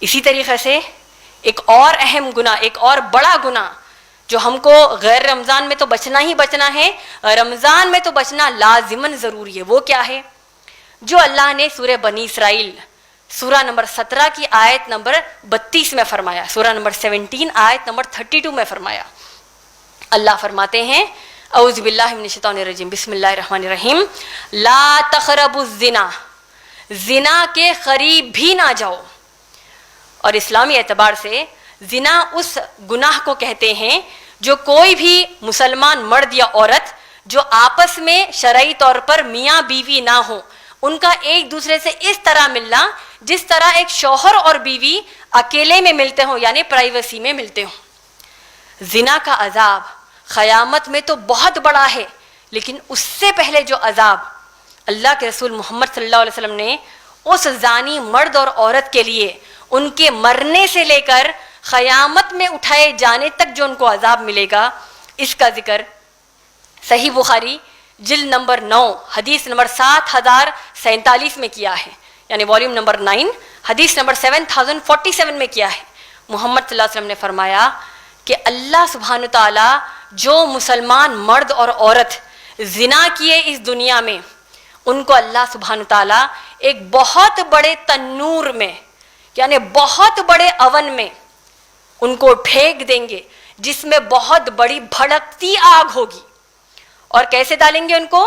اسی طریقے سے ایک اور اہم گناہ، ایک اور بڑا گناہ جو ہم کو غیر رمضان میں تو بچنا ہی بچنا ہے، رمضان میں تو بچنا لازماً ضروری ہے، وہ کیا ہے؟ جو اللہ نے سورہ بنی اسرائیل سورہ نمبر 17 کی آیت نمبر 32 میں فرمایا، سورہ نمبر 17 آیت نمبر 32 میں فرمایا۔ اللہ فرماتے ہیں اعوذ باللہ من الشیطان الرجیم، بسم اللہ الرحمن الرحیم، لا تقربوا الزنا، زنا کے قریب بھی نہ جاؤ۔ اور اسلامی اعتبار سے زنا اس گناہ کو کہتے ہیں جو کوئی بھی مسلمان مرد یا عورت جو آپس میں شرعی طور پر میاں بیوی نہ ہو، ان کا ایک دوسرے سے اس طرح ملنا جس طرح ایک شوہر اور بیوی اکیلے میں ملتے ہوں، یعنی پرائیویسی میں ملتے ہوں۔ زنا کا عذاب قیامت میں تو بہت بڑا ہے، لیکن اس سے پہلے جو عذاب اللہ کے رسول محمد صلی اللہ علیہ وسلم نے اس زانی مرد اور عورت کے لیے ان کے مرنے سے لے کر قیامت میں اٹھائے جانے تک جو ان کو عذاب ملے گا، اس کا ذکر صحیح بخاری جلد نمبر 9 حدیث نمبر 7047 میں کیا ہے، یعنی والیوم نمبر 9 حدیث نمبر 7047 میں کیا ہے۔ محمد صلی اللہ علیہ وسلم نے فرمایا کہ اللہ سبحانہ تعالیٰ جو مسلمان مرد اور عورت زنا کیے اس دنیا میں، ان کو اللہ سبحانہ تعالیٰ ایک بہت بڑے تنور میں، یعنی بہت بڑے اون میں ان کو پھینک دیں گے، جس میں بہت بڑی بھڑکتی آگ ہوگی۔ اور کیسے ڈالیں گے ان کو؟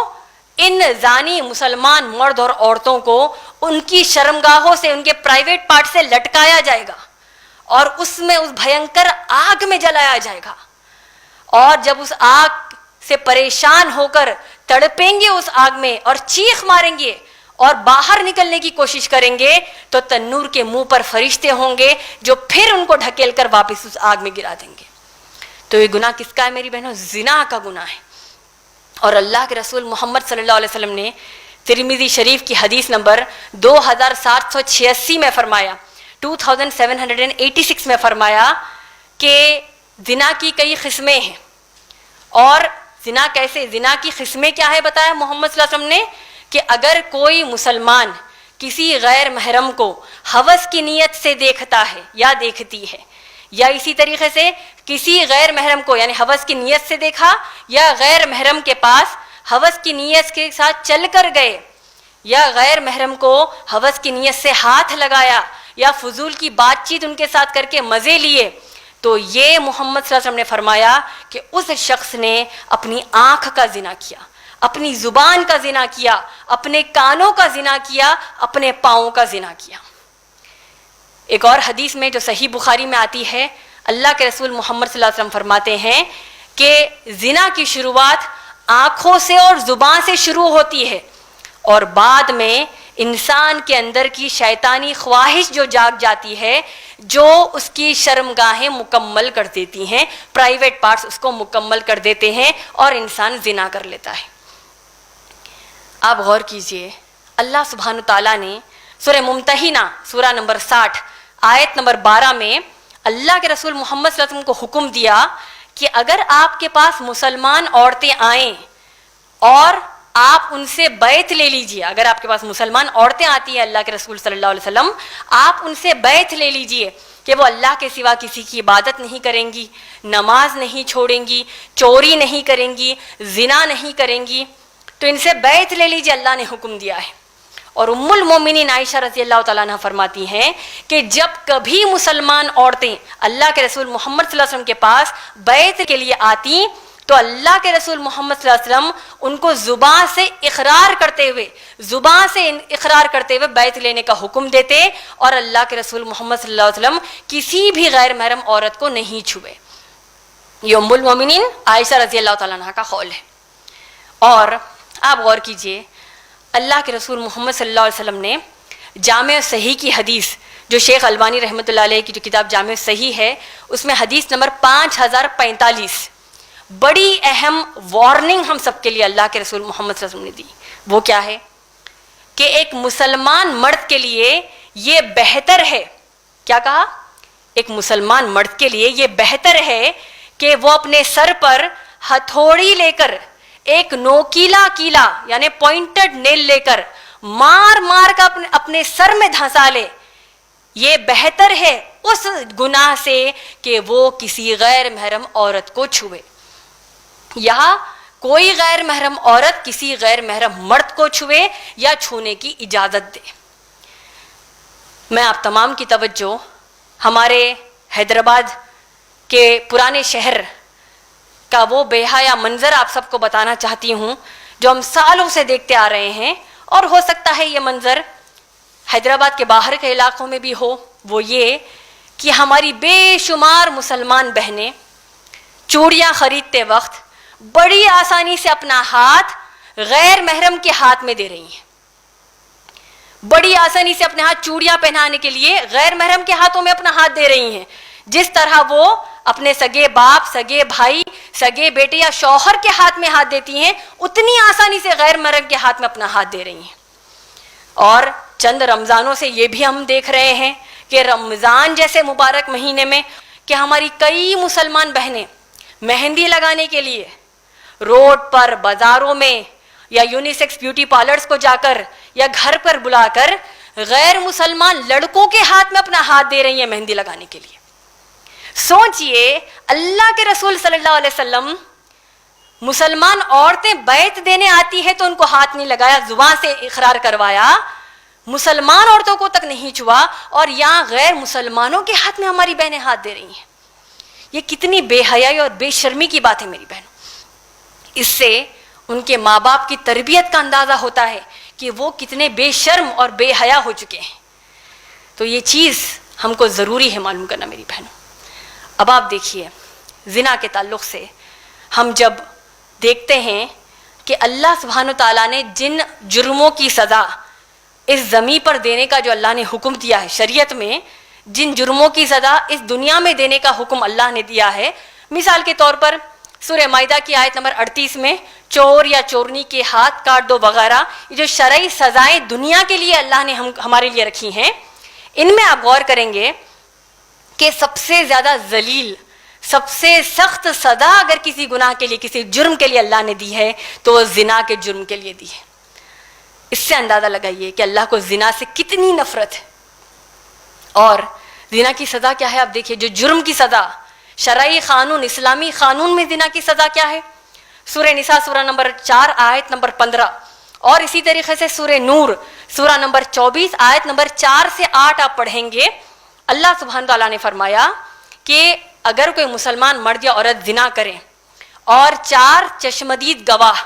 ان زانی مسلمان مرد اور عورتوں کو ان کی شرمگاہوں سے، ان کے پرائیویٹ پارٹ سے لٹکایا جائے گا اور اس میں اس بھینکر آگ میں جلایا جائے گا، اور جب اس آگ سے پریشان ہو کر تڑپیں گے اس آگ میں اور چیخ ماریں گے اور باہر نکلنے کی کوشش کریں گے، تو تنور کے منہ پر فرشتے ہوں گے جو پھر ان کو ڈھکیل کر واپس اس آگ میں گرا دیں گے۔ تو یہ گناہ کس کا ہے میری بہنوں؟ زنا کا گناہ ہے۔ اور اللہ کے رسول محمد صلی اللہ علیہ وسلم نے ترمذی شریف کی حدیث نمبر 2786 میں فرمایا، 2786 میں فرمایا کہ زنا کی کئی قسمیں ہیں۔ اور زنا کیسے، زنا کی قسمیں کیا ہے بتایا محمد صلی اللہ علیہ وسلم نے کہ اگر کوئی مسلمان کسی غیر محرم کو ہوس کی نیت سے دیکھتا ہے یا دیکھتی ہے، یا اسی طریقے سے کسی غیر محرم کو یعنی ہوس کی نیت سے دیکھا، یا غیر محرم کے پاس ہوس کی نیت کے ساتھ چل کر گئے، یا غیر محرم کو ہوس کی نیت سے ہاتھ لگایا، یا فضول کی بات چیت ان کے ساتھ کر کے مزے لیے، تو یہ محمد صلی اللہ علیہ وسلم نے فرمایا کہ اس شخص نے اپنی آنکھ کا زنا کیا، اپنی زبان کا زنا کیا، اپنے کانوں کا زنا کیا، اپنے پاؤں کا زنا کیا۔ ایک اور حدیث میں جو صحیح بخاری میں آتی ہے، اللہ کے رسول محمد صلی اللہ علیہ وسلم فرماتے ہیں کہ زنا کی شروعات آنکھوں سے اور زبان سے شروع ہوتی ہے، اور بعد میں انسان کے اندر کی شیطانی خواہش جو جاگ جاتی ہے، جو اس کی شرمگاہیں مکمل کر دیتی ہیں، پرائیویٹ پارٹس اس کو مکمل کر دیتے ہیں اور انسان زنا کر لیتا ہے۔ آپ غور کیجئے، اللہ سبحانہ تعالیٰ نے سورہ ممتحنہ سورہ نمبر 60 آیت نمبر 12 میں اللہ کے رسول محمد صلی اللہ علیہ وسلم کو حکم دیا کہ اگر آپ کے پاس مسلمان عورتیں آئیں اور آپ ان سے بیعت لے لیجئے، اگر آپ کے پاس مسلمان عورتیں آتی ہیں اللہ کے رسول صلی اللہ علیہ وسلم، آپ ان سے بیعت لے لیجئے کہ وہ اللہ کے سوا کسی کی عبادت نہیں کریں گی، نماز نہیں چھوڑیں گی، چوری نہیں کریں گی، زنا نہیں کریں گی، تو ان سے بیعت لے لیجئے، اللہ نے حکم دیا ہے۔ اور ام المومنین عائشہ رضی اللہ تعالیٰ عنہ فرماتی ہیں کہ جب کبھی مسلمان عورتیں اللہ کے رسول محمد صلی اللہ علیہ وسلم کے پاس بیعت کے لیے آتی تو اللہ کے رسول محمد صلی اللہ علیہ وسلم ان کو زبان سے اقرار کرتے ہوئے بیعت لینے کا حکم دیتے، اور اللہ کے رسول محمد صلی اللہ علیہ وسلم کسی بھی غیر محرم عورت کو نہیں چھوئے۔ یہ ام المومنین عائشہ رضی اللہ تعالیٰ عنہ کا قول ہے۔ اور آپ غور کیجئے، اللہ کے رسول محمد صلی اللہ علیہ وسلم نے جامع صحیح کی حدیث، جو شیخ البانی رحمۃ اللہ علیہ کی جو کتاب جامع صحیح ہے، اس میں حدیث نمبر 5045 بڑی اہم وارننگ ہم سب کے لیے اللہ کے رسول محمد صلی اللہ علیہ وسلم نے دی۔ وہ کیا ہے کہ ایک مسلمان مرد کے لیے یہ بہتر ہے، کیا کہا؟ ایک مسلمان مرد کے لیے یہ بہتر ہے کہ وہ اپنے سر پر ہتھوڑی لے کر، ایک نوکیلا کیلا یعنی پوائنٹڈ نیل لے کر مار مار کر اپنے سر میں دھنسا لے، یہ بہتر ہے اس گناہ سے کہ وہ کسی غیر محرم عورت کو چھوئے. یہاں کوئی غیر محرم عورت کسی غیر محرم مرد کو چھوئے یا چھونے کی اجازت دے. میں آپ تمام کی توجہ ہمارے حیدرآباد کے پرانے شہر کا وہ بے حیا منظر آپ سب کو بتانا چاہتی ہوں جو ہم سالوں سے دیکھتے آ رہے ہیں, اور ہو سکتا ہے یہ منظر حیدرآباد کے باہر کے علاقوں میں بھی ہو. وہ یہ کہ ہماری بے شمار مسلمان بہنیں چوڑیاں خریدتے وقت بڑی آسانی سے اپنا ہاتھ غیر محرم کے ہاتھ میں دے رہی ہیں. بڑی آسانی سے اپنے ہاتھ چوڑیاں پہنانے کے لیے غیر محرم کے ہاتھوں میں اپنا ہاتھ دے رہی ہیں. جس طرح وہ اپنے سگے باپ, سگے بھائی, سگے بیٹے یا شوہر کے ہاتھ میں ہاتھ دیتی ہیں, اتنی آسانی سے غیر محرم کے ہاتھ میں اپنا ہاتھ دے رہی ہیں. اور چند رمضانوں سے یہ بھی ہم دیکھ رہے ہیں کہ رمضان جیسے مبارک مہینے میں کہ ہماری کئی مسلمان بہنیں مہندی لگانے کے لیے روڈ پر, بازاروں میں یا یونیسیکس بیوٹی پارلرز کو جا کر یا گھر پر بلا کر غیر مسلمان لڑکوں کے ہاتھ میں اپنا ہاتھ دے رہی ہیں مہندی لگانے کے لیے. سوچئے اللہ کے رسول صلی اللہ علیہ وسلم مسلمان عورتیں بیعت دینے آتی ہے تو ان کو ہاتھ نہیں لگایا, زبان سے اقرار کروایا, مسلمان عورتوں کو تک نہیں چھوا, اور یہاں غیر مسلمانوں کے ہاتھ میں ہماری بہنیں ہاتھ دے رہی ہیں. یہ کتنی بے حیائی اور بے شرمی کی بات ہے میری بہنوں. اس سے ان کے ماں باپ کی تربیت کا اندازہ ہوتا ہے کہ وہ کتنے بے شرم اور بے حیا ہو چکے ہیں. تو یہ چیز ہم کو ضروری ہے معلوم کرنا میری بہنوں. اب آپ دیکھیے زنا کے تعلق سے ہم جب دیکھتے ہیں کہ اللہ سبحانہ تعالیٰ نے جن جرموں کی سزا اس زمین پر دینے کا جو اللہ نے حکم دیا ہے شریعت میں, جن جرموں کی سزا اس دنیا میں دینے کا حکم اللہ نے دیا ہے, مثال کے طور پر سورہ مائدہ کی آیت نمبر 38 میں چور یا چورنی کے ہاتھ کاٹ دو وغیرہ, یہ جو شرعی سزائیں دنیا کے لیے اللہ نے ہمارے لیے رکھی ہیں, ان میں آپ غور کریں گے کہ سب سے زیادہ ذلیل, سب سے سخت سزا اگر کسی گناہ کے لیے, کسی جرم کے لیے اللہ نے دی ہے تو وہ زنا کے جرم کے لیے دی ہے. اس سے اندازہ لگائیے کہ اللہ کو زنا سے کتنی نفرت ہے. اور زنا کی سزا کیا ہے آپ دیکھیے, جو جرم کی سزا شرعی قانون, اسلامی قانون میں زنا کی سزا کیا ہے. سورہ نساء سورہ نمبر 4 آیت نمبر 15, اور اسی طریقے سے سورہ نور سورہ نمبر 24 آیت نمبر 4 سے 8 آپ پڑھیں گے. اللہ سبحانہ تعالیٰ نے فرمایا کہ اگر کوئی مسلمان مرد یا عورت زنا کریں اور 4 چشمدید گواہ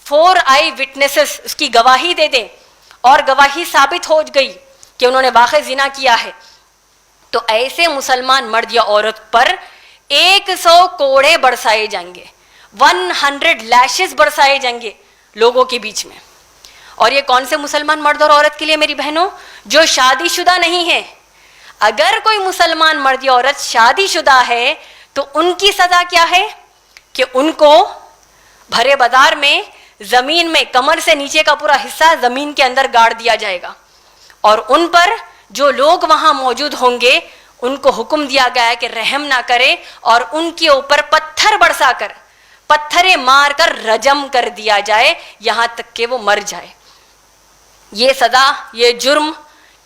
4 آئی وٹنسز اس کی گواہی دے دیں, اور گواہی ثابت ہو گئی کہ انہوں نے واقع زنا کیا ہے, تو ایسے مسلمان مرد یا عورت پر 100 کوڑے برسائے جائیں گے, 100 لیشز برسائے جائیں گے لوگوں کے بیچ میں. اور یہ کون سے مسلمان مرد اور عورت کے لیے میری بہنوں؟ جو شادی شدہ نہیں ہے. اگر کوئی مسلمان مرد یا عورت شادی شدہ ہے تو ان کی سزا کیا ہے کہ ان کو بھرے بازار میں زمین میں کمر سے نیچے کا پورا حصہ زمین کے اندر گاڑ دیا جائے گا, اور ان پر جو لوگ وہاں موجود ہوں گے ان کو حکم دیا گیا ہے کہ رحم نہ کرے, اور ان کے اوپر پتھر برسا کر, پتھریں مار کر رجم کر دیا جائے یہاں تک کہ وہ مر جائے. یہ سزا, یہ جرم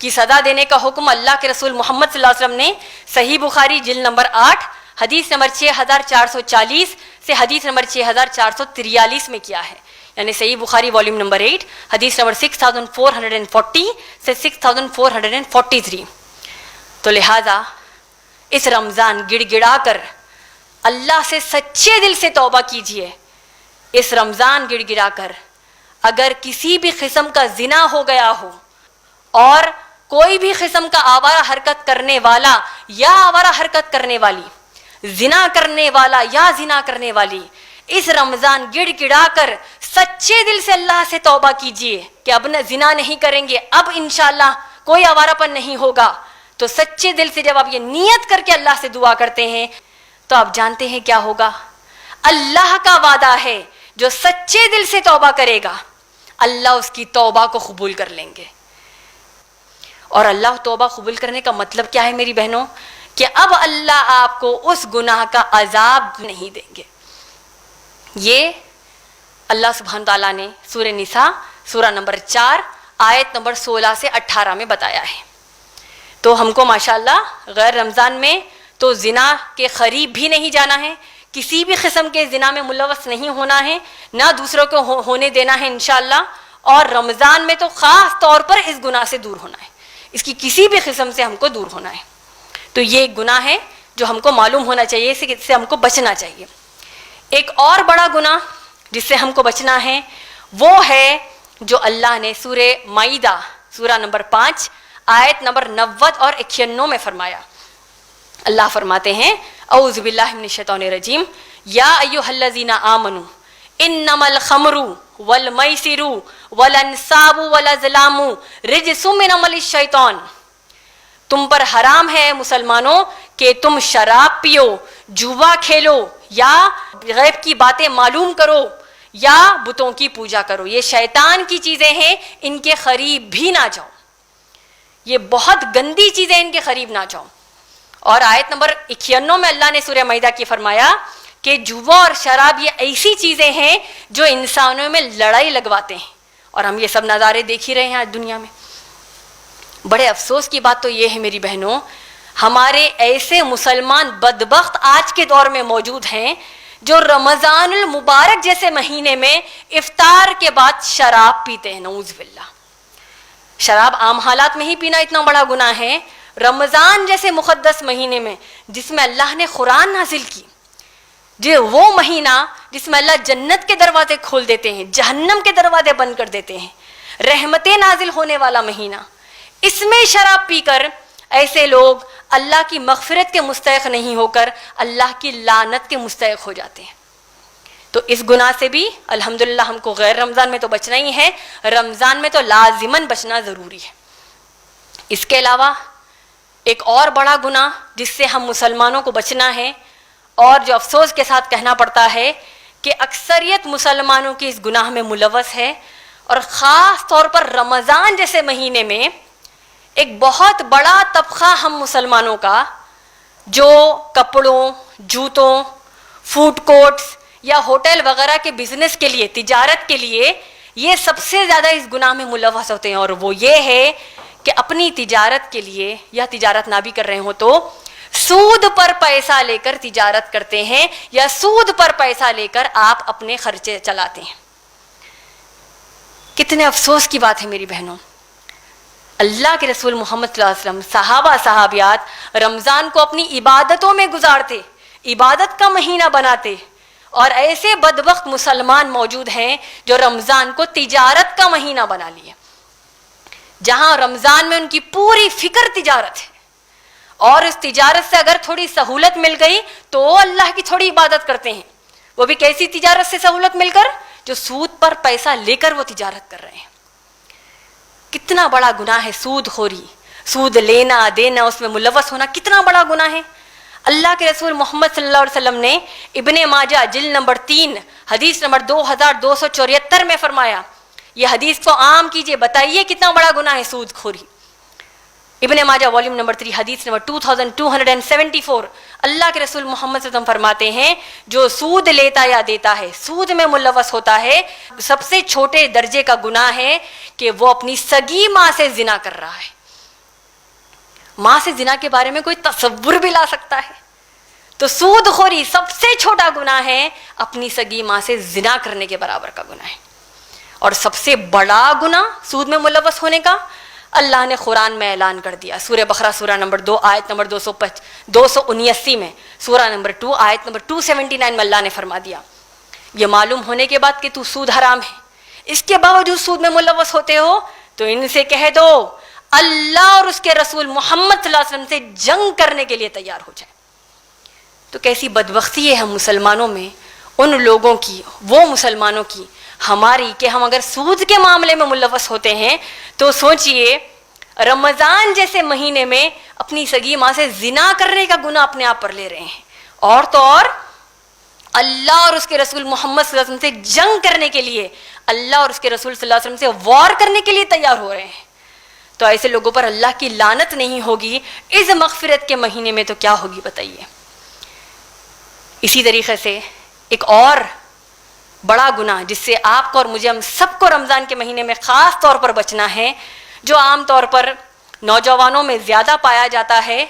کی سزا دینے کا حکم اللہ کے رسول محمد صلی اللہ علیہ وسلم نے صحیح بخاری جلد نمبر 8 حدیث نمبر 6440 سے حدیث نمبر 6443 میں کیا ہے. یعنی صحیح بخاری والیوم نمبر 8 حدیث نمبر 6440 سے 6443. تو لہذا اس رمضان گڑ گڑا کر اللہ سے سچے دل سے توبہ کیجئے. اس رمضان گڑ گڑا کر اگر کسی بھی قسم کا زنا ہو گیا ہو, اور کوئی بھی قسم کا آوارہ حرکت کرنے والا یا آوارہ حرکت کرنے والی, زنا کرنے والا یا زنا کرنے والی, اس رمضان گڑ گڑا کر سچے دل سے اللہ سے توبہ کیجئے کہ اب زنا نہیں کریں گے, اب انشاءاللہ کوئی آوارہ پن نہیں ہوگا. تو سچے دل سے جب آپ یہ نیت کر کے اللہ سے دعا کرتے ہیں تو آپ جانتے ہیں کیا ہوگا. اللہ کا وعدہ ہے جو سچے دل سے توبہ کرے گا اللہ اس کی توبہ کو قبول کر لیں گے. اور اللہ توبہ قبول کرنے کا مطلب کیا ہے میری بہنوں؟ کہ اب اللہ آپ کو اس گناہ کا عذاب نہیں دیں گے. یہ اللہ سبحانہ تعالیٰ نے سورہ نساء سورہ نمبر 4 آیت نمبر 16 سے 18 میں بتایا ہے. تو تو ہم کو ماشاءاللہ غیر رمضان میں تو زنا کے قریب بھی نہیں جانا ہے، کسی بھی قسم کے زنا میں ملوث نہیں ہونا ہے، نہ دوسروں کو ہونے دینا ہے انشاءاللہ، اور رمضان میں تو خاص طور پر اس گناہ سے دور ہونا ہے، اس کی کسی بھی قسم سے ہم کو دور ہونا ہے۔ تو یہ ایک گناہ ہے جو ہم کو معلوم ہونا چاہیے، اس سے ہم کو بچنا چاہیے۔ ایک اور بڑا گناہ جس سے ہم کو بچنا ہے وہ ہے جو اللہ نے سورہ مائدہ سورہ نمبر 5 آیت نمبر 90 اور 91 میں فرمایا۔ اللہ فرماتے ہیں اعوذ باللہ من الشیطان الرجیم یا ایھا الذین آمنوا انما الخمر والمیسر والانصاب والازلام رجس من عمل الشیطان، تم پر حرام ہے مسلمانوں کہ تم شراب پیو، جوا کھیلو، یا غیب کی باتیں معلوم کرو، یا بتوں کی پوجا کرو، یہ شیطان کی چیزیں ہیں، ان کے قریب بھی نہ جاؤ، یہ بہت گندی چیزیں، ان کے قریب نہ جاؤ۔ اور آیت نمبر 91 میں اللہ نے سورہ مائدہ کی فرمایا کہ جوا اور شراب یہ ایسی چیزیں ہیں جو انسانوں میں لڑائی لگواتے ہیں، اور ہم یہ سب نظارے دیکھ ہی رہے ہیں آج دنیا میں۔ بڑے افسوس کی بات تو یہ ہے میری بہنوں، ہمارے ایسے مسلمان بدبخت آج کے دور میں موجود ہیں جو رمضان المبارک جیسے مہینے میں افطار کے بعد شراب پیتے ہیں، نعوذ باللہ۔ شراب عام حالات میں ہی پینا اتنا بڑا گناہ ہے، رمضان جیسے مقدس مہینے میں جس میں اللہ نے قرآن نازل کی، جو وہ مہینہ جس میں اللہ جنت کے دروازے کھول دیتے ہیں، جہنم کے دروازے بند کر دیتے ہیں، رحمتیں نازل ہونے والا مہینہ، اس میں شراب پی کر ایسے لوگ اللہ کی مغفرت کے مستحق نہیں ہو کر اللہ کی لعنت کے مستحق ہو جاتے ہیں۔ تو اس گناہ سے بھی الحمدللہ ہم کو غیر رمضان میں تو بچنا ہی ہے، رمضان میں تو لازماً بچنا ضروری ہے۔ اس کے علاوہ ایک اور بڑا گناہ جس سے ہم مسلمانوں کو بچنا ہے، اور جو افسوس کے ساتھ کہنا پڑتا ہے کہ اکثریت مسلمانوں کی اس گناہ میں ملوث ہے، اور خاص طور پر رمضان جیسے مہینے میں ایک بہت بڑا طبقہ ہم مسلمانوں کا جو کپڑوں، جوتوں، فوڈ کورٹس یا ہوٹل وغیرہ کے بزنس کے لیے، تجارت کے لیے یہ سب سے زیادہ اس گناہ میں ملوث ہوتے ہیں، اور وہ یہ ہے کہ اپنی تجارت کے لیے یا تجارت نہ بھی کر رہے ہوں تو سود پر پیسہ لے کر تجارت کرتے ہیں، یا سود پر پیسہ لے کر آپ اپنے خرچے چلاتے ہیں۔ کتنے افسوس کی بات ہے میری بہنوں، اللہ کے رسول محمد صلی اللہ علیہ وسلم، صحابہ صحابیات رمضان کو اپنی عبادتوں میں گزارتے، عبادت کا مہینہ بناتے، اور ایسے بدبخت مسلمان موجود ہیں جو رمضان کو تجارت کا مہینہ بنا لیے، جہاں رمضان میں ان کی پوری فکر تجارت ہے، اور اس تجارت سے اگر تھوڑی سہولت مل گئی تو وہ اللہ کی تھوڑی عبادت کرتے ہیں، وہ بھی کیسی تجارت سے سہولت مل کر؟ جو سود پر پیسہ لے کر وہ تجارت کر رہے ہیں۔ کتنا بڑا گناہ ہے سود خوری، سود لینا دینا، اس میں ملوث ہونا کتنا بڑا گناہ ہے۔ اللہ کے رسول محمد صلی اللہ علیہ وسلم نے ابن ماجہ جلد نمبر 3 حدیث نمبر 2274 میں فرمایا، یہ حدیث کو عام کیجئے، بتائیے کتنا بڑا گناہ ہے سود خوری۔ ابن ماجہ والیوم نمبر 3 حدیث نمبر 2274، اللہ کے رسول محمد صلی اللہ علیہ وسلم فرماتے ہیں جو سود لیتا یا دیتا ہے، سود میں ملوث ہوتا ہے، سب سے چھوٹے درجے کا گناہ ہے کہ وہ اپنی سگی ماں سے زنا کر رہا ہے۔ ماں سے زنا کے بارے میں کوئی تصور بھی لا سکتا ہے؟ تو سود خوری سب سے چھوٹا گناہ ہے، اپنی سگی ماں سے زنا کرنے کے برابر کا گناہ ہے۔ اور سب سے بڑا گناہ سود میں ملوث ہونے کا اللہ نے قرآن میں اعلان کر دیا، سورہ بقرہ سورہ نمبر 2 آیت نمبر 279 میں، سورہ نمبر 2 آیت نمبر 279 میں اللہ نے فرما دیا، یہ معلوم ہونے کے بعد کہ تو سود حرام ہے، اس کے باوجود سود میں ملوث ہوتے ہو، تو ان سے کہہ دو اللہ اور اس کے رسول محمد صلی اللہ علیہ وسلم سے جنگ کرنے کے لیے تیار ہو جائے۔ تو کیسی بدبختی ہے ہم مسلمانوں میں، ان لوگوں کی، وہ مسلمانوں کی، ہماری، کہ ہم اگر سود کے معاملے میں ملوث ہوتے ہیں تو سوچئے رمضان جیسے مہینے میں اپنی سگی ماں سے زنا کرنے کا گناہ اپنے آپ پر لے رہے ہیں، اور تو اور اللہ اور اس کے رسول محمد صلی اللہ علیہ وسلم سے جنگ کرنے کے لیے، اللہ اور اس کے رسول صلی اللہ علیہ وسلم سے وار کرنے کے لیے تیار ہو رہے ہیں۔ تو ایسے لوگوں پر اللہ کی لعنت نہیں ہوگی، اس مغفرت کے مہینے میں تو کیا ہوگی بتائیے۔ اسی طریقے سے ایک اور بڑا گناہ جس سے آپ کو اور مجھے، ہم سب کو رمضان کے مہینے میں خاص طور پر بچنا ہے، جو عام طور پر نوجوانوں میں زیادہ پایا جاتا ہے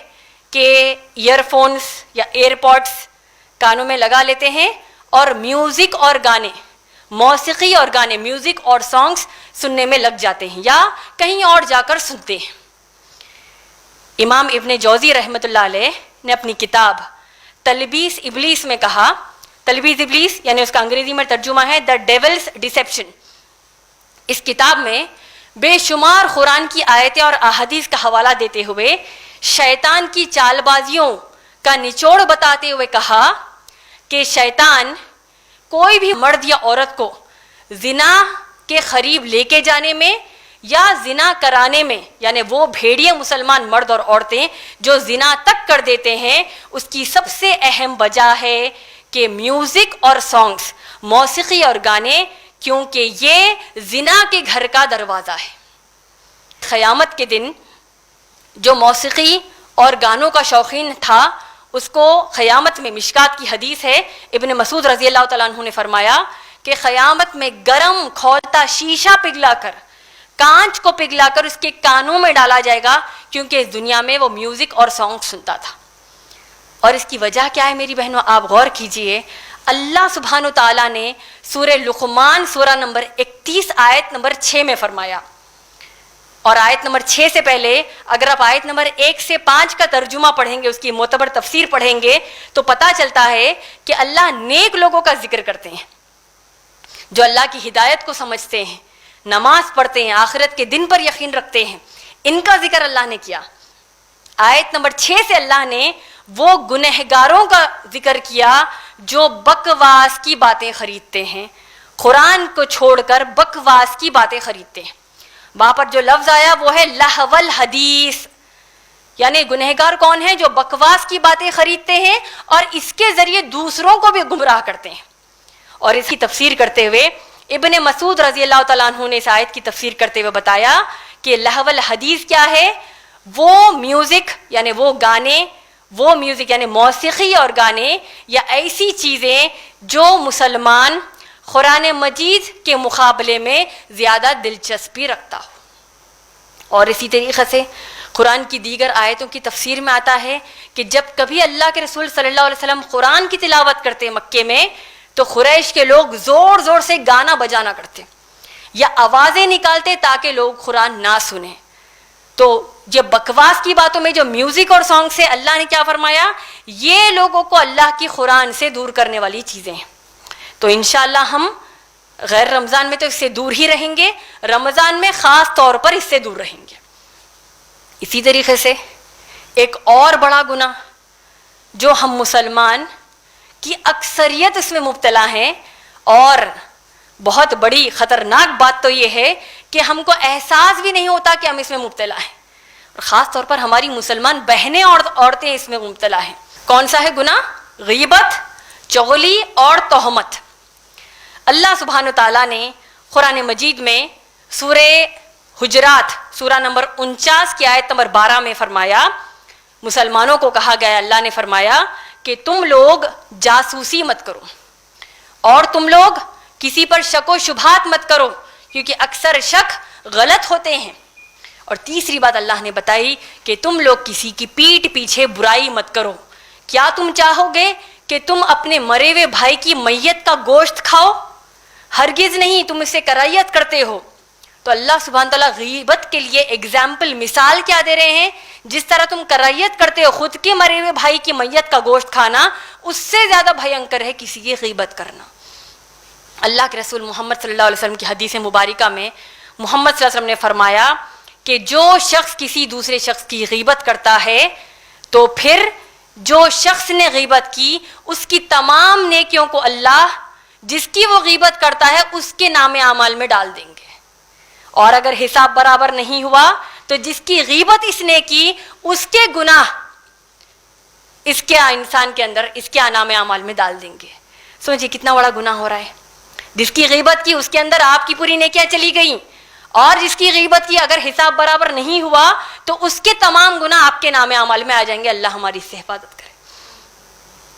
کہ ایئر فونس یا ایئر پوڈس کانوں میں لگا لیتے ہیں اور میوزک اور گانے، موسیقی اور گانے، میوزک اور سانگس سننے میں لگ جاتے ہیں یا کہیں اور جا کر سنتے ہیں۔ امام ابن جوزی رحمۃ اللہ علیہ نے اپنی کتاب تلبیس ابلیس میں کہا، تلبیس ابلیس یعنی اس کا انگریزی میں ترجمہ ہے دا ڈیولز ڈیسیپشن، اس کتاب میں بے شمار قرآن کی آیتیں اور احادیث کا حوالہ دیتے ہوئے شیطان کی چال بازیوں کا نچوڑ بتاتے ہوئے کہا کہ شیطان کوئی بھی مرد یا عورت کو زنا کے قریب لے کے جانے میں یا زنا کرانے میں، یعنی وہ بھیڑیے مسلمان مرد اور عورتیں جو زنا تک کر دیتے ہیں، اس کی سب سے اہم وجہ ہے کہ میوزک اور سانگس، موسیقی اور گانے، کیونکہ یہ زنا کے گھر کا دروازہ ہے۔ قیامت کے دن جو موسیقی اور گانوں کا شوقین تھا، اس کو قیامت میں، مشکات کی حدیث ہے، ابن مسعود رضی اللہ تعالیٰ عنہ نے فرمایا کہ قیامت میں گرم کھولتا شیشہ پگھلا کر، کانچ کو پگھلا کر اس کے کانوں میں ڈالا جائے گا، کیونکہ اس دنیا میں وہ میوزک اور سانگ سنتا تھا۔ اور اس کی وجہ کیا ہے میری بہنوں؟ آپ غور کیجئے، اللہ سبحانہ و تعالیٰ نے سورہ لقمان سورہ نمبر 31 آیت نمبر 6 میں فرمایا، اور آیت نمبر 6 سے پہلے اگر آپ آیت نمبر 1 سے 5 کا ترجمہ پڑھیں گے، اس کی معتبر تفسیر پڑھیں گے، تو پتہ چلتا ہے کہ اللہ نیک لوگوں کا ذکر کرتے ہیں، جو اللہ کی ہدایت کو سمجھتے ہیں، نماز پڑھتے ہیں، آخرت کے دن پر یقین رکھتے ہیں، ان کا ذکر اللہ نے کیا۔ آیت نمبر 6 سے اللہ نے وہ گنہگاروں کا ذکر کیا جو بکواس کی باتیں خریدتے ہیں، قرآن کو چھوڑ کر بکواس کی باتیں خریدتے ہیں۔ وہاں پر جو لفظ آیا وہ ہے لہو الحدیث، یعنی گنہگار کون ہیں؟ جو بکواس کی باتیں خریدتے ہیں اور اس کے ذریعے دوسروں کو بھی گمراہ کرتے ہیں۔ اور اس کی تفسیر کرتے ہوئے ابن مسعود رضی اللہ تعالیٰ عنہ نے اس آیت کی تفسیر کرتے ہوئے بتایا کہ لہو الحدیث کیا ہے؟ وہ میوزک یعنی وہ گانے، وہ میوزک یعنی موسیقی اور گانے یا ایسی چیزیں جو مسلمان قرآن مجید کے مقابلے میں زیادہ دلچسپی رکھتا ہو۔ اور اسی طریقے سے قرآن کی دیگر آیتوں کی تفسیر میں آتا ہے کہ جب کبھی اللہ کے رسول صلی اللہ علیہ وسلم قرآن کی تلاوت کرتے مکے میں، تو قریش کے لوگ زور زور سے گانا بجانا کرتے یا آوازیں نکالتے تاکہ لوگ قرآن نہ سنیں۔ تو یہ بکواس کی باتوں میں جو میوزک اور سانگ سے اللہ نے کیا فرمایا؟ یہ لوگوں کو اللہ کی قرآن سے دور کرنے والی چیزیں ہیں۔ تو انشاءاللہ ہم غیر رمضان میں تو اس سے دور ہی رہیں گے، رمضان میں خاص طور پر اس سے دور رہیں گے۔ اسی طریقے سے ایک اور بڑا گناہ جو ہم مسلمان کی اکثریت اس میں مبتلا ہیں، اور بہت بڑی خطرناک بات تو یہ ہے کہ ہم کو احساس بھی نہیں ہوتا کہ ہم اس میں مبتلا ہیں، اور خاص طور پر ہماری مسلمان بہنیں اور عورتیں اس میں مبتلا ہیں۔ کون سا ہے گناہ؟ غیبت، چغلی اور تہمت۔ اللہ سبحانہ تعالیٰ نے قرآن مجید میں سورہ حجرات سورہ نمبر 49 کی آیت نمبر 12 میں فرمایا، مسلمانوں کو کہا گیا، اللہ نے فرمایا کہ تم لوگ جاسوسی مت کرو اور تم لوگ کسی پر شک و شبہات مت کرو، کیونکہ اکثر شک غلط ہوتے ہیں۔ اور تیسری بات اللہ نے بتائی کہ تم لوگ کسی کی پیٹھ پیچھے برائی مت کرو۔ کیا تم چاہو گے کہ تم اپنے مرے ہوئے بھائی کی میت کا گوشت کھاؤ؟ ہرگز نہیں، تم اسے کراہیت کرتے ہو۔ تو اللہ سبحانہ تعالیٰ غیبت کے لیے اگزامپل، مثال کیا دے رہے ہیں؟ جس طرح تم کراہیت کرتے ہو خود کے مرے ہوئے بھائی کی میت کا گوشت کھانا، اس سے زیادہ بھینکر ہے کسی کی غیبت کرنا۔ اللہ کے رسول محمد صلی اللہ علیہ وسلم کی حدیث مبارکہ میں محمد صلی اللہ علیہ وسلم نے فرمایا کہ جو شخص کسی دوسرے شخص کی غیبت کرتا ہے تو پھر جو شخص نے غیبت کی اس کی تمام نیکیوں کو اللہ جس کی وہ غیبت کرتا ہے اس کے نام اعمال میں ڈال دیں گے، اور اگر حساب برابر نہیں ہوا تو جس کی غیبت اس نے کی اس کے گناہ اس کے انسان کے اندر اس کے نام اعمال میں ڈال دیں گے۔ سوچئے کتنا بڑا گناہ ہو رہا ہے۔ جس کی غیبت کی اس کے اندر آپ کی پوری نیکیاں چلی گئیں، اور جس کی غیبت کی اگر حساب برابر نہیں ہوا تو اس کے تمام گناہ آپ کے نام اعمال میں آ جائیں گے۔ اللہ ہماری اس سے حفاظت کرے۔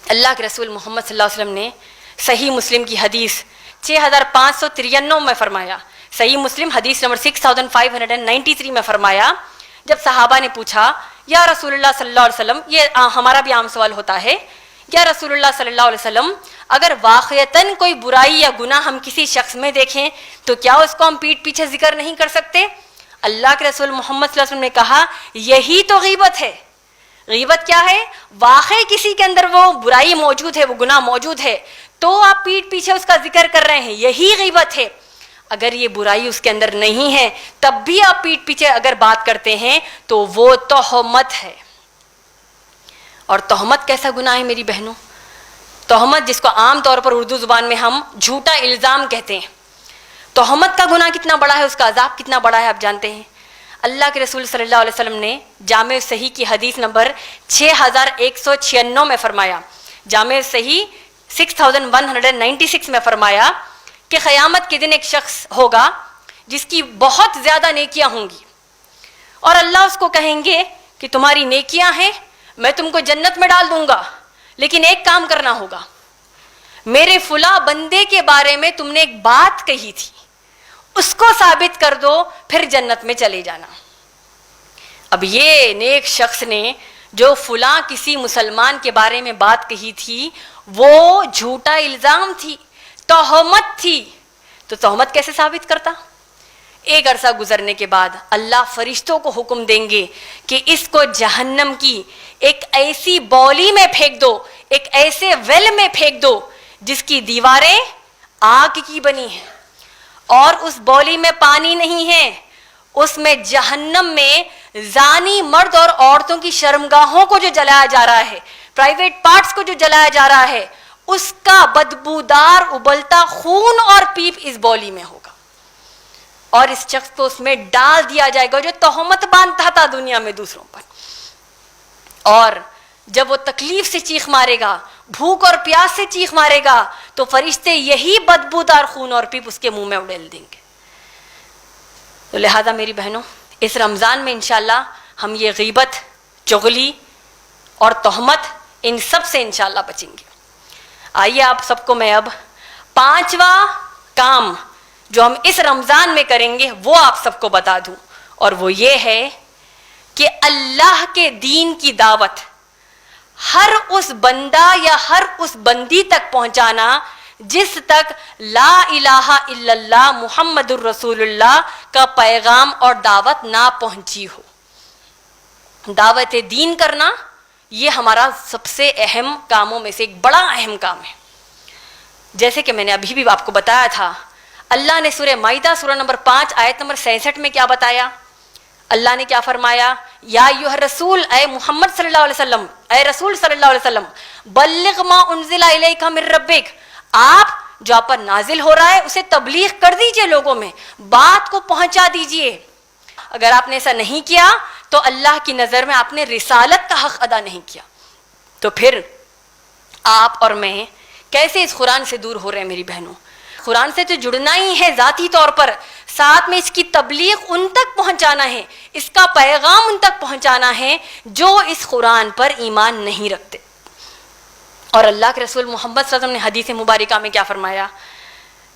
اللہ کے رسول محمد صلی اللہ علیہ وسلم نے صحیح مسلم کی حدیث 6593 میں فرمایا، صحیح مسلم حدیث نمبر 6593 میں فرمایا جب صحابہ نے پوچھا یا رسول اللہ صلی اللہ علیہ وسلم، یہ ہمارا بھی عام سوال ہوتا ہے، یا رسول اللہ صلی اللہ علیہ وسلم اگر واقعتاً کوئی برائی یا گناہ ہم کسی شخص میں دیکھیں تو کیا اس کو ہم پیٹھ پیچھے ذکر نہیں کر سکتے؟ اللہ کے رسول محمد صلی اللہ علیہ وسلم نے کہا یہی تو غیبت ہے۔ غیبت کیا ہے؟ واقعی کسی کے اندر وہ برائی موجود ہے، وہ گناہ موجود ہے، تو آپ پیٹھ پیچھے اس کا ذکر کر رہے ہیں، یہی غیبت ہے۔ اگر یہ برائی اس کے اندر نہیں ہے تب بھی آپ پیٹھ پیچھے اگر بات کرتے ہیں تو وہ تہمت ہے۔ اور تہمت کیسا گناہ ہے میری بہنوں؟ تہمت جس کو عام طور پر اردو زبان میں ہم جھوٹا الزام کہتے ہیں، تہمت کا گناہ کتنا بڑا ہے، اس کا عذاب کتنا بڑا ہے آپ جانتے ہیں؟ اللہ کے رسول صلی اللہ علیہ وسلم نے جامع صحیح کی حدیث نمبر 6196 میں فرمایا، جامع صحیح 6196 میں فرمایا کہ قیامت کے دن ایک شخص ہوگا جس کی بہت زیادہ نیکیاں ہوں گی، اور اللہ اس کو کہیں گے کہ تمہاری نیکیاں ہیں، میں تم کو جنت میں ڈال دوں گا، لیکن ایک کام کرنا ہوگا، میرے فلاں بندے کے بارے میں تم نے ایک بات کہی تھی، اس کو ثابت کر دو، پھر جنت میں چلے جانا۔ اب یہ نیک شخص نے جو فلاں کسی مسلمان کے بارے میں بات کہی تھی وہ جھوٹا الزام تھی، تہمت تھی، تو تہمت کیسے ثابت کرتا؟ ایک عرصہ گزرنے کے بعد اللہ فرشتوں کو حکم دیں گے کہ اس کو جہنم کی ایک ایسی بولی میں پھینک دو، ایک ایسے ویل میں پھینک دو جس کی دیواریں آگ کی بنی ہیں، اور اس بولی میں پانی نہیں ہے، اس میں جہنم میں زانی مرد اور عورتوں کی شرمگاہوں کو جو جلایا جا رہا ہے، پرائیویٹ پارٹس کو جو جلایا جا رہا ہے، اس کا بدبودار ابلتا خون اور پیپ اس بولی میں ہوگا، اور اس شخص کو اس میں ڈال دیا جائے گا جو تہمت باندھتا تھا دنیا میں دوسروں پر۔ اور جب وہ تکلیف سے چیخ مارے گا، بھوک اور پیاس سے چیخ مارے گا، تو فرشتے یہی بدبودار خون اور پیپ اس کے منہ میں اڑیل دیں گے۔ تو لہذا میری بہنوں، اس رمضان میں انشاءاللہ ہم یہ غیبت، چغلی اور تہمت، ان سب سے انشاءاللہ بچیں گے۔ آئیے آپ سب کو میں اب 5واں کام جو ہم اس رمضان میں کریں گے وہ آپ سب کو بتا دوں، اور وہ یہ ہے کہ اللہ کے دین کی دعوت ہر اس بندہ یا ہر اس بندی تک پہنچانا جس تک لا الہ الا اللہ محمد الرسول اللہ کا پیغام اور دعوت نہ پہنچی ہو۔ دعوت دین کرنا یہ ہمارا سب سے اہم کاموں میں سے ایک بڑا اہم کام ہے۔ جیسے کہ میں نے ابھی بھی آپ کو بتایا تھا، اللہ نے سورہ مائدہ سورہ نمبر 5 آیت نمبر 66 میں کیا بتایا؟ اللہ نے کیا فرمایا؟ یا ایھا الرسول، اے محمد صلی اللہ علیہ وسلم، اے رسول صلی اللہ علیہ وسلم، بلغ ما انزل الیک من ربک، آپ جو آپ پر نازل ہو رہا ہے اسے تبلیغ کر دیجئے، لوگوں میں بات کو پہنچا دیجئے۔ اگر آپ نے ایسا نہیں کیا تو اللہ کی نظر میں آپ نے رسالت کا حق ادا نہیں کیا۔ تو پھر آپ اور میں کیسے اس قرآن سے دور ہو رہے ہیں میری بہنوں؟ قرآن سے تو جڑنا ہی ہے ذاتی طور پر، ساتھ میں اس کی تبلیغ ان تک پہنچانا ہے، اس کا پیغام ان تک پہنچانا ہے جو اس قرآن پر ایمان نہیں رکھتے۔ اور اللہ کے رسول محمد صلی اللہ علیہ وسلم نے حدیث مبارکہ میں کیا فرمایا؟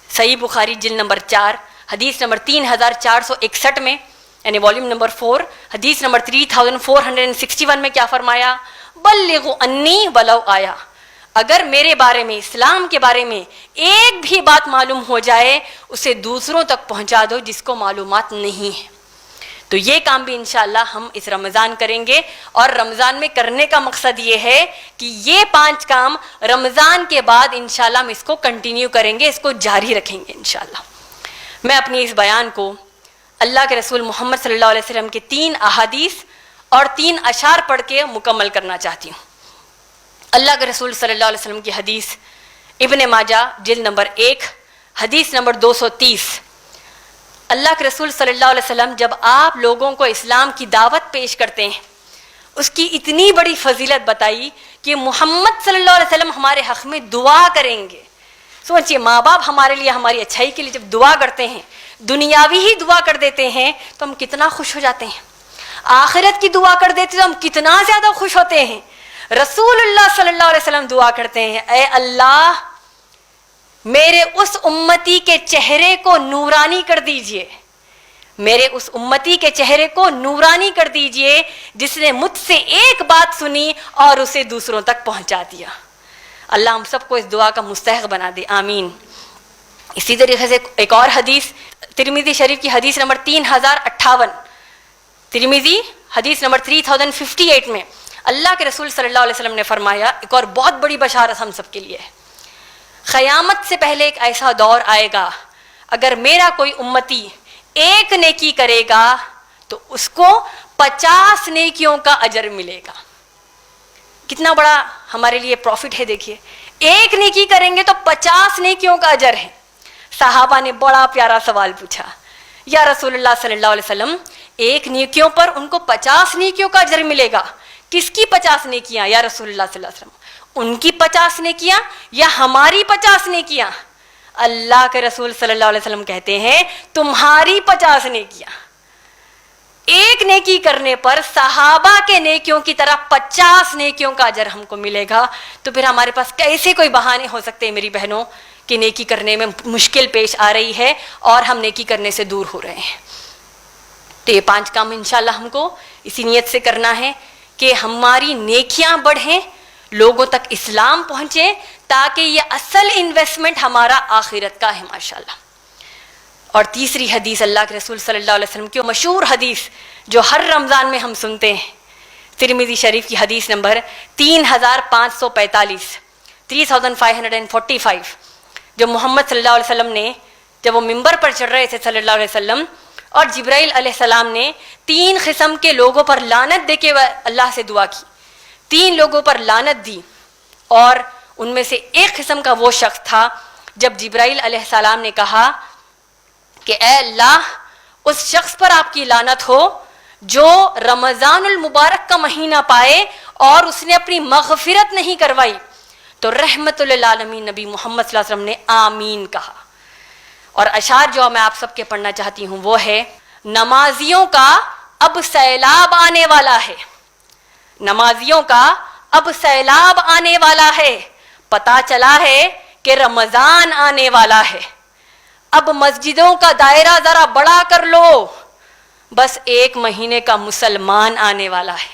صحیح بخاری جلد نمبر 4 حدیث نمبر 3461 میں، یعنی والیوم نمبر 4 حدیث نمبر 3461 میں کیا فرمایا؟ بلغوا انی ولو آیا، اگر میرے بارے میں، اسلام کے بارے میں ایک بھی بات معلوم ہو جائے اسے دوسروں تک پہنچا دو جس کو معلومات نہیں ہے۔ تو یہ کام بھی انشاءاللہ ہم اس رمضان کریں گے، اور رمضان میں کرنے کا مقصد یہ ہے کہ یہ 5 کام رمضان کے بعد انشاءاللہ ہم اس کو کنٹینیو کریں گے، اس کو جاری رکھیں گے انشاءاللہ۔ میں اپنی اس بیان کو اللہ کے رسول محمد صلی اللہ علیہ وسلم کے 3 احادیث اور 3 اشعار پڑھ کے مکمل کرنا چاہتی ہوں۔ اللہ کے رسول صلی اللہ علیہ وسلم کی حدیث ابن ماجہ جلد نمبر 1 حدیث نمبر 230۔ اللہ کے رسول صلی اللہ علیہ وسلم جب آپ لوگوں کو اسلام کی دعوت پیش کرتے ہیں، اس کی اتنی بڑی فضیلت بتائی کہ محمد صلی اللہ علیہ وسلم ہمارے حق میں دعا کریں گے۔ سوچئے، ماں باپ ہمارے لیے، ہماری اچھائی کے لیے جب دعا کرتے ہیں، دنیاوی ہی دعا کر دیتے ہیں تو ہم کتنا خوش ہو جاتے ہیں، آخرت کی دعا کر دیتے تو ہم کتنا زیادہ خوش ہوتے ہیں۔ رسول اللہ صلی اللہ علیہ وسلم دعا کرتے ہیں، اے اللہ میرے اس امتی کے چہرے کو نورانی کر دیجئے، میرے اس امتی کے چہرے کو نورانی کر دیجئے جس نے مجھ سے ایک بات سنی اور اسے دوسروں تک پہنچا دیا. اللہ ہم سب کو اس دعا کا مستحق بنا دے, آمین. اسی طریقے سے ایک اور حدیث ترمذی شریف کی حدیث نمبر 3058, ترمذی حدیث نمبر 3058 میں اللہ کے رسول صلی اللہ علیہ وسلم نے فرمایا, ایک اور بہت بڑی بشارت ہم سب کے لیے ہے, قیامت سے پہلے ایک ایسا دور آئے گا اگر میرا کوئی امتی ایک نیکی کرے گا تو اس کو 50 نیکیوں کا اجر ملے گا. کتنا بڑا ہمارے لیے پروفٹ ہے. دیکھیے, ایک نیکی کریں گے تو 50 نیکیوں کا اجر ہے. صحابہ نے بڑا پیارا سوال پوچھا, یا رسول اللہ صلی اللہ علیہ وسلم, ایک نیکیوں پر ان کو 50 نیکیوں کا اجر ملے گا, کس کی 50 نیکیاں یا رسول اللہ صلی اللہ علیہ وسلم؟ ان کی 50 نیکیاں یا ہماری 50 نیکیاں؟ اللہ کے رسول صلی اللہ علیہ وسلم کہتے ہیں تمہاری 50 نیکیاں. ایک نیکی کرنے پر صحابہ کے نیکیوں کی طرح 50 نیکیوں کا اجر ہم کو ملے گا. تو پھر ہمارے پاس کیسے کوئی بہانے ہو سکتے ہیں میری بہنوں کہ نیکی کرنے میں مشکل پیش آ رہی ہے اور ہم نیکی کرنے سے دور ہو رہے ہیں. تو یہ 5 کام انشاءاللہ ہم کو اسی نیت سے کرنا ہے کہ ہماری نیکیاں بڑھیں, لوگوں تک اسلام پہنچے, تاکہ یہ اصل انویسٹمنٹ ہمارا آخرت کا ہے ماشاءاللہ. اور تیسری حدیث اللہ کے رسول صلی اللہ علیہ وسلم کی مشہور حدیث جو ہر رمضان میں ہم سنتے ہیں, ترمذی شریف کی حدیث نمبر 3545, 3545, جو محمد صلی اللہ علیہ وسلم نے جب وہ ممبر پر چڑھ رہے تھے صلی اللہ علیہ وسلم, اور جبرائیل علیہ السلام نے 3 قسم کے لوگوں پر لعنت دے کے اللہ سے دعا کی, 3 لوگوں پر لعنت دی, اور ان میں سے ایک قسم کا وہ شخص تھا جب جبرائیل علیہ السلام نے کہا کہ اے اللہ اس شخص پر آپ کی لعنت ہو جو رمضان المبارک کا مہینہ پائے اور اس نے اپنی مغفرت نہیں کروائی. تو رحمت للعالمین نبی محمد صلی اللہ علیہ وسلم نے آمین کہا. اور اشعار جو میں آپ سب کے پڑھنا چاہتی ہوں وہ ہے, نمازیوں کا اب سیلاب آنے والا ہے, نمازیوں کا اب سیلاب آنے والا ہے, پتا چلا ہے کہ رمضان آنے والا ہے, اب مسجدوں کا دائرہ ذرا بڑا کر لو, بس 1 مہینے کا مسلمان آنے والا ہے.